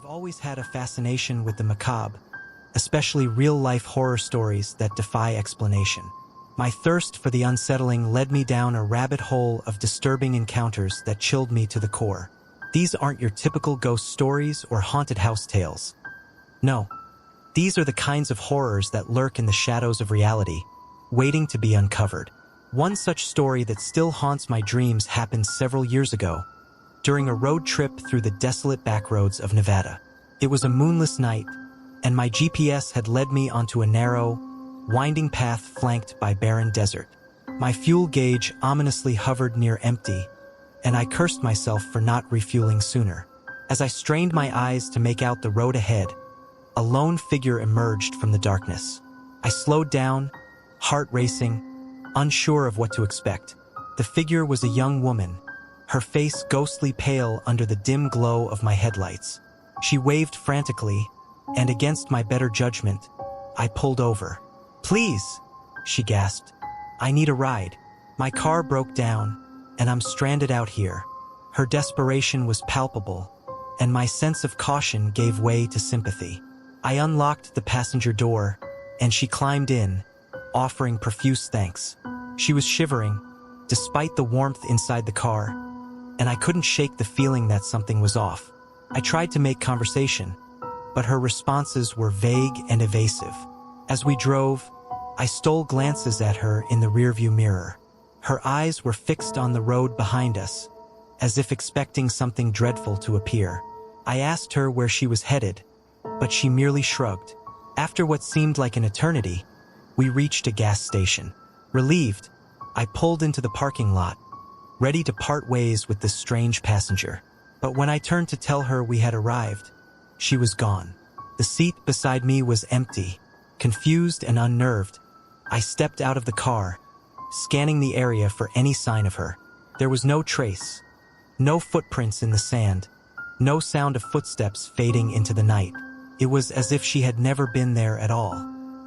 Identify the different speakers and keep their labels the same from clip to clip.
Speaker 1: always had a fascination with the macabre, especially real-life horror stories that defy explanation. My thirst for the unsettling led me down a rabbit hole of disturbing encounters that chilled me to the core. These aren't your typical ghost stories or haunted house tales. No, these are the kinds of horrors that lurk in the shadows of reality, waiting to be uncovered. One such story that still haunts my dreams happened several years ago, during a road trip through the desolate backroads of Nevada. It was a moonless night, and my GPS had led me onto a narrow, winding path flanked by barren desert. My fuel gauge ominously hovered near empty, and I cursed myself for not refueling sooner. As I strained my eyes to make out the road ahead, a lone figure emerged from the darkness. I slowed down, heart racing, unsure of what to expect. The figure was a young woman, her face ghostly pale under the dim glow of my headlights. She waved frantically, and against my better judgment, I pulled over. "Please," she gasped. "I need a ride. My car broke down, and I'm stranded out here." Her desperation was palpable, and my sense of caution gave way to sympathy. I unlocked the passenger door, and she climbed in, offering profuse thanks. She was shivering, despite the warmth inside the car, and I couldn't shake the feeling that something was off. I tried to make conversation, but her responses were vague and evasive. As we drove, I stole glances at her in the rearview mirror. Her eyes were fixed on the road behind us, as if expecting something dreadful to appear. I asked her where she was headed, but she merely shrugged. After what seemed like an eternity, we reached a gas station. Relieved, I pulled into the parking lot, ready to part ways with this strange passenger. But when I turned to tell her we had arrived, she was gone. The seat beside me was empty. Confused and unnerved, I stepped out of the car, scanning the area for any sign of her. There was no trace, no footprints in the sand, no sound of footsteps fading into the night. It was as if she had never been there at all.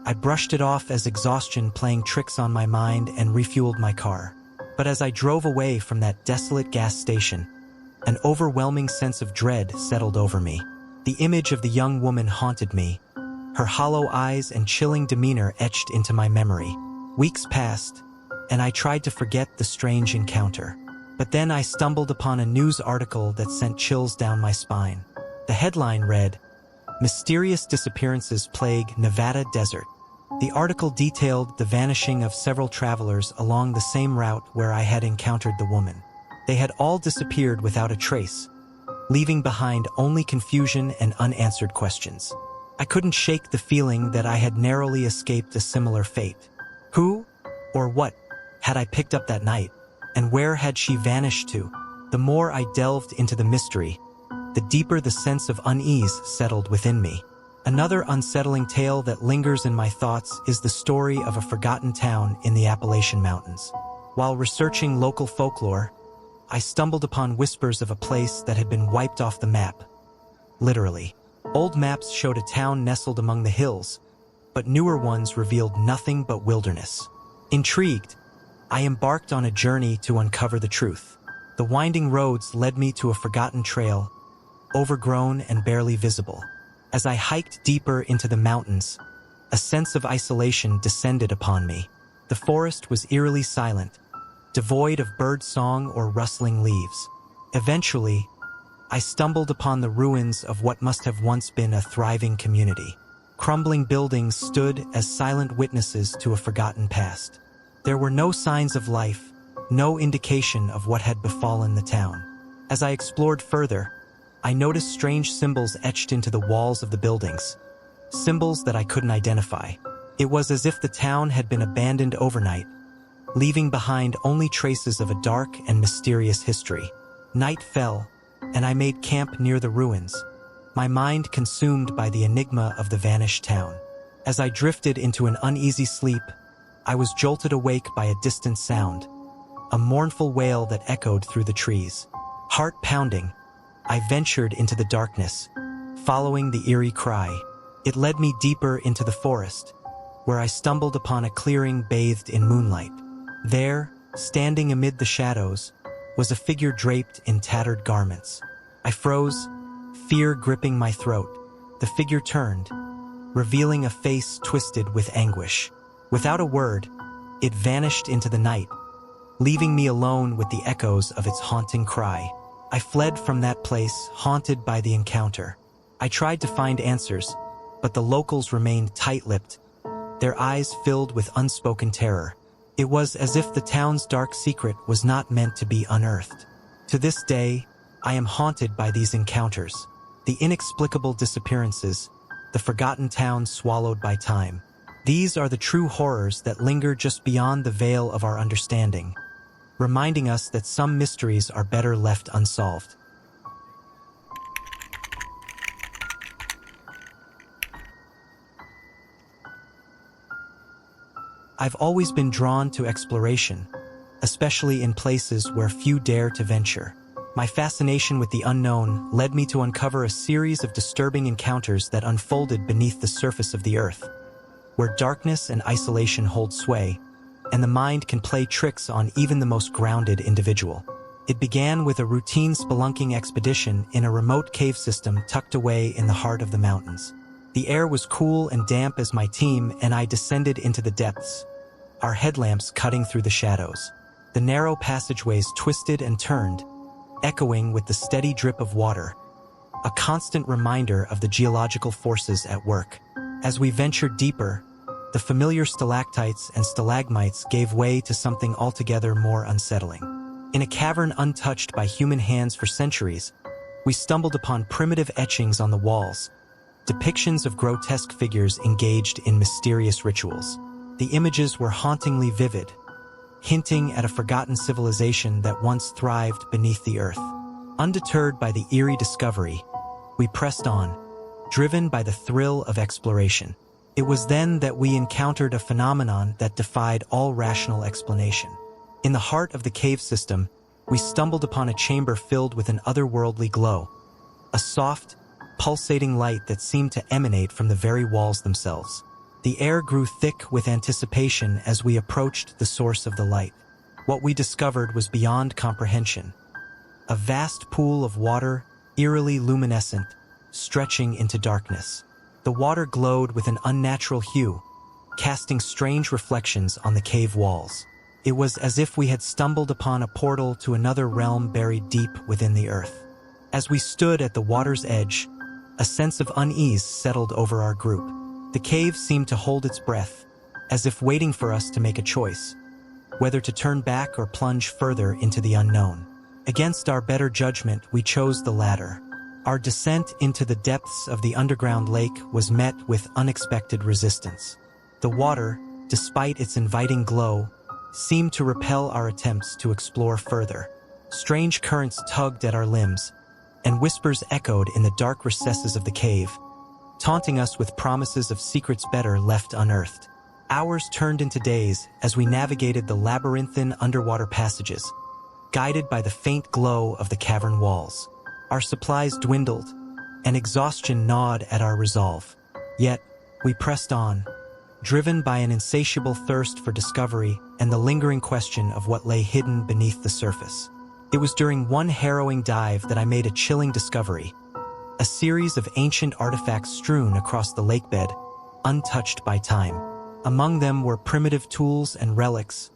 Speaker 1: I brushed it off as exhaustion playing tricks on my mind and refueled my car. But as I drove away from that desolate gas station, an overwhelming sense of dread settled over me. The image of the young woman haunted me, her hollow eyes and chilling demeanor etched into my memory. Weeks passed, and I tried to forget the strange encounter. But then I stumbled upon a news article that sent chills down my spine. The headline read, "Mysterious Disappearances Plague Nevada Desert." The article detailed the vanishing of several travelers along the same route where I had encountered the woman. They had all disappeared without a trace, leaving behind only confusion and unanswered questions. I couldn't shake the feeling that I had narrowly escaped a similar fate. Who, or what, had I picked up that night, and where had she vanished to? The more I delved into the mystery, the deeper the sense of unease settled within me. Another unsettling tale that lingers in my thoughts is the story of a forgotten town in the Appalachian Mountains. While researching local folklore, I stumbled upon whispers of a place that had been wiped off the map. Literally. Old maps showed a town nestled among the hills, but newer ones revealed nothing but wilderness. Intrigued, I embarked on a journey to uncover the truth. The winding roads led me to a forgotten trail, overgrown and barely visible. As I hiked deeper into the mountains, a sense of isolation descended upon me. The forest was eerily silent, devoid of bird song or rustling leaves. Eventually, I stumbled upon the ruins of what must have once been a thriving community. Crumbling buildings stood as silent witnesses to a forgotten past. There were no signs of life, no indication of what had befallen the town. As I explored further, I noticed strange symbols etched into the walls of the buildings, symbols that I couldn't identify. It was as if the town had been abandoned overnight, leaving behind only traces of a dark and mysterious history. Night fell, and I made camp near the ruins, my mind consumed by the enigma of the vanished town. As I drifted into an uneasy sleep, I was jolted awake by a distant sound, a mournful wail that echoed through the trees. Heart pounding, I ventured into the darkness, following the eerie cry. It led me deeper into the forest, where I stumbled upon a clearing bathed in moonlight. There, standing amid the shadows, was a figure draped in tattered garments. I froze, fear gripping my throat. The figure turned, revealing a face twisted with anguish. Without a word, it vanished into the night, leaving me alone with the echoes of its haunting cry. I fled from that place, haunted by the encounter. I tried to find answers, but the locals remained tight-lipped, their eyes filled with unspoken terror. It was as if the town's dark secret was not meant to be unearthed. To this day, I am haunted by these encounters, the inexplicable disappearances, the forgotten town swallowed by time. These are the true horrors that linger just beyond the veil of our understanding, reminding us that some mysteries are better left unsolved. I've always been drawn to exploration, especially in places where few dare to venture. My fascination with the unknown led me to uncover a series of disturbing encounters that unfolded beneath the surface of the earth, where darkness and isolation hold sway, and the mind can play tricks on even the most grounded individual. It began with a routine spelunking expedition in a remote cave system tucked away in the heart of the mountains. The air was cool and damp as my team and I descended into the depths, our headlamps cutting through the shadows. The narrow passageways twisted and turned, echoing with the steady drip of water, a constant reminder of the geological forces at work. As we ventured deeper, the familiar stalactites and stalagmites gave way to something altogether more unsettling. In a cavern untouched by human hands for centuries, we stumbled upon primitive etchings on the walls, depictions of grotesque figures engaged in mysterious rituals. The images were hauntingly vivid, hinting at a forgotten civilization that once thrived beneath the earth. Undeterred by the eerie discovery, we pressed on, driven by the thrill of exploration. It was then that we encountered a phenomenon that defied all rational explanation. In the heart of the cave system, we stumbled upon a chamber filled with an otherworldly glow, a soft, pulsating light that seemed to emanate from the very walls themselves. The air grew thick with anticipation as we approached the source of the light. What we discovered was beyond comprehension. A vast pool of water, eerily luminescent, stretching into darkness. The water glowed with an unnatural hue, casting strange reflections on the cave walls. It was as if we had stumbled upon a portal to another realm buried deep within the earth. As we stood at the water's edge, a sense of unease settled over our group. The cave seemed to hold its breath, as if waiting for us to make a choice, whether to turn back or plunge further into the unknown. Against our better judgment, we chose the latter. Our descent into the depths of the underground lake was met with unexpected resistance. The water, despite its inviting glow, seemed to repel our attempts to explore further. Strange currents tugged at our limbs, and whispers echoed in the dark recesses of the cave, taunting us with promises of secrets better left unearthed. Hours turned into days as we navigated the labyrinthine underwater passages, guided by the faint glow of the cavern walls. Our supplies dwindled, and exhaustion gnawed at our resolve. Yet, we pressed on, driven by an insatiable thirst for discovery and the lingering question of what lay hidden beneath the surface. It was during one harrowing dive that I made a chilling discovery: a series of ancient artifacts strewn across the lakebed, untouched by time. Among them were primitive tools and relics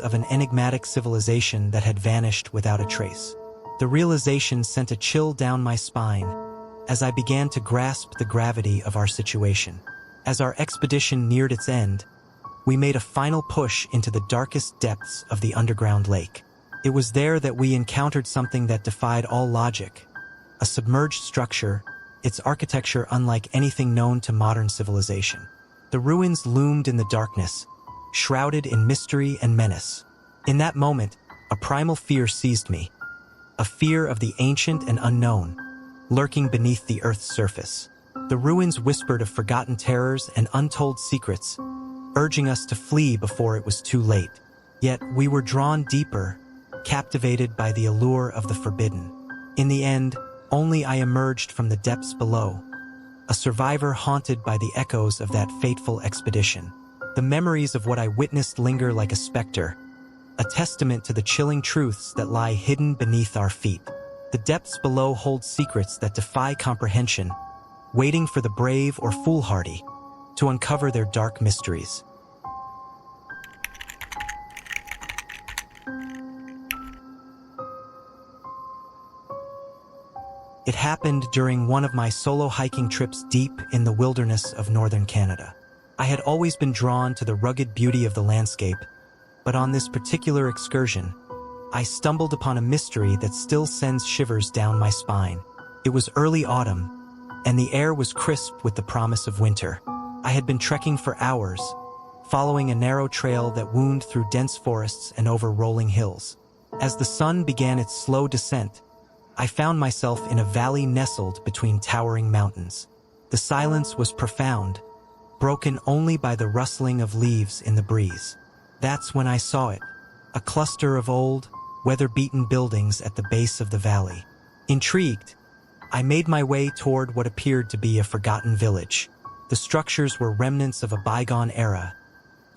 Speaker 1: of an enigmatic civilization that had vanished without a trace. The realization sent a chill down my spine as I began to grasp the gravity of our situation. As our expedition neared its end, we made a final push into the darkest depths of the underground lake. It was there that we encountered something that defied all logic: a submerged structure, its architecture unlike anything known to modern civilization. The ruins loomed in the darkness, shrouded in mystery and menace. In that moment, a primal fear seized me, a fear of the ancient and unknown, lurking beneath the earth's surface. The ruins whispered of forgotten terrors and untold secrets, urging us to flee before it was too late. Yet we were drawn deeper, captivated by the allure of the forbidden. In the end, only I emerged from the depths below, a survivor haunted by the echoes of that fateful expedition. The memories of what I witnessed linger like a specter, a testament to the chilling truths that lie hidden beneath our feet. The depths below hold secrets that defy comprehension, waiting for the brave or foolhardy to uncover their dark mysteries. It happened during one of my solo hiking trips deep in the wilderness of northern Canada. I had always been drawn to the rugged beauty of the landscape, but on this particular excursion, I stumbled upon a mystery that still sends shivers down my spine. It was early autumn, and the air was crisp with the promise of winter. I had been trekking for hours, following a narrow trail that wound through dense forests and over rolling hills. As the sun began its slow descent, I found myself in a valley nestled between towering mountains. The silence was profound, broken only by the rustling of leaves in the breeze. That's when I saw it, a cluster of old, weather-beaten buildings at the base of the valley. Intrigued, I made my way toward what appeared to be a forgotten village. The structures were remnants of a bygone era,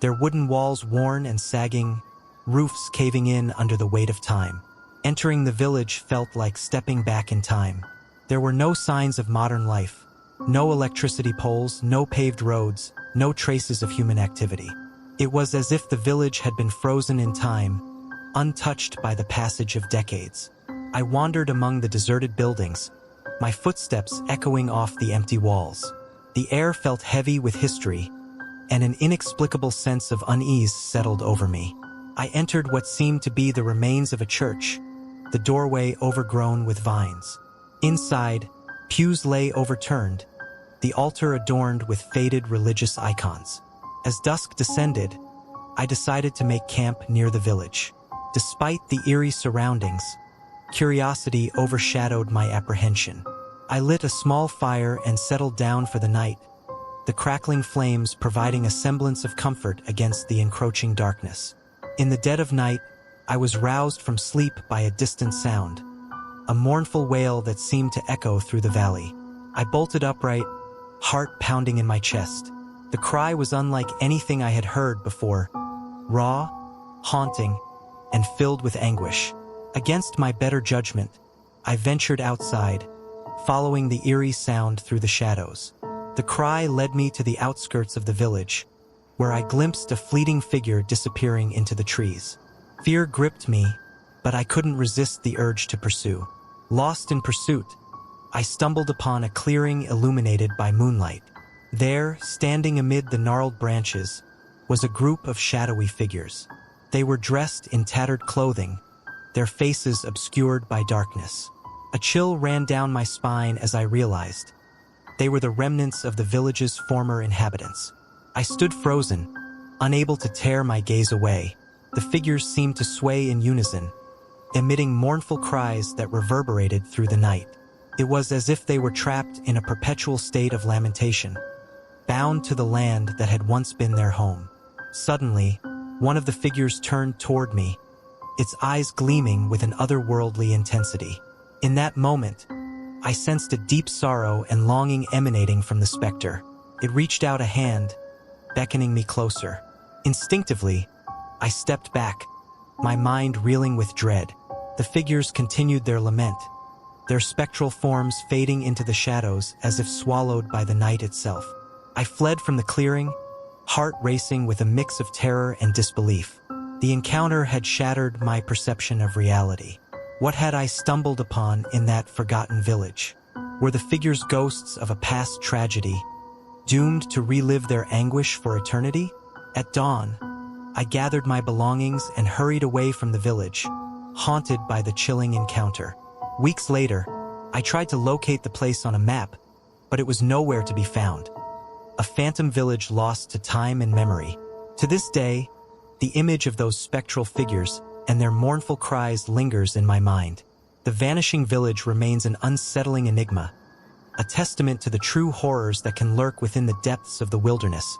Speaker 1: their wooden walls worn and sagging, roofs caving in under the weight of time. Entering the village felt like stepping back in time. There were no signs of modern life, no electricity poles, no paved roads, no traces of human activity. It was as if the village had been frozen in time, untouched by the passage of decades. I wandered among the deserted buildings, my footsteps echoing off the empty walls. The air felt heavy with history, and an inexplicable sense of unease settled over me. I entered what seemed to be the remains of a church, the doorway overgrown with vines. Inside, pews lay overturned, the altar adorned with faded religious icons. As dusk descended, I decided to make camp near the village. Despite the eerie surroundings, curiosity overshadowed my apprehension. I lit a small fire and settled down for the night, the crackling flames providing a semblance of comfort against the encroaching darkness. In the dead of night, I was roused from sleep by a distant sound, a mournful wail that seemed to echo through the valley. I bolted upright, heart pounding in my chest. The cry was unlike anything I had heard before, raw, haunting, and filled with anguish. Against my better judgment, I ventured outside, following the eerie sound through the shadows. The cry led me to the outskirts of the village, where I glimpsed a fleeting figure disappearing into the trees. Fear gripped me, but I couldn't resist the urge to pursue. Lost in pursuit, I stumbled upon a clearing illuminated by moonlight. There, standing amid the gnarled branches, was a group of shadowy figures. They were dressed in tattered clothing, their faces obscured by darkness. A chill ran down my spine as I realized they were the remnants of the village's former inhabitants. I stood frozen, unable to tear my gaze away. The figures seemed to sway in unison, emitting mournful cries that reverberated through the night. It was as if they were trapped in a perpetual state of lamentation, bound to the land that had once been their home. Suddenly, one of the figures turned toward me, its eyes gleaming with an otherworldly intensity. In that moment, I sensed a deep sorrow and longing emanating from the specter. It reached out a hand, beckoning me closer. Instinctively, I stepped back, my mind reeling with dread. The figures continued their lament, their spectral forms fading into the shadows as if swallowed by the night itself. I fled from the clearing, heart racing with a mix of terror and disbelief. The encounter had shattered my perception of reality. What had I stumbled upon in that forgotten village? Were the figures ghosts of a past tragedy, doomed to relive their anguish for eternity? At dawn, I gathered my belongings and hurried away from the village, haunted by the chilling encounter. Weeks later, I tried to locate the place on a map, but it was nowhere to be found. A phantom village lost to time and memory. To this day, the image of those spectral figures and their mournful cries lingers in my mind. The vanishing village remains an unsettling enigma, a testament to the true horrors that can lurk within the depths of the wilderness,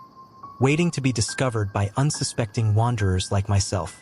Speaker 1: waiting to be discovered by unsuspecting wanderers like myself.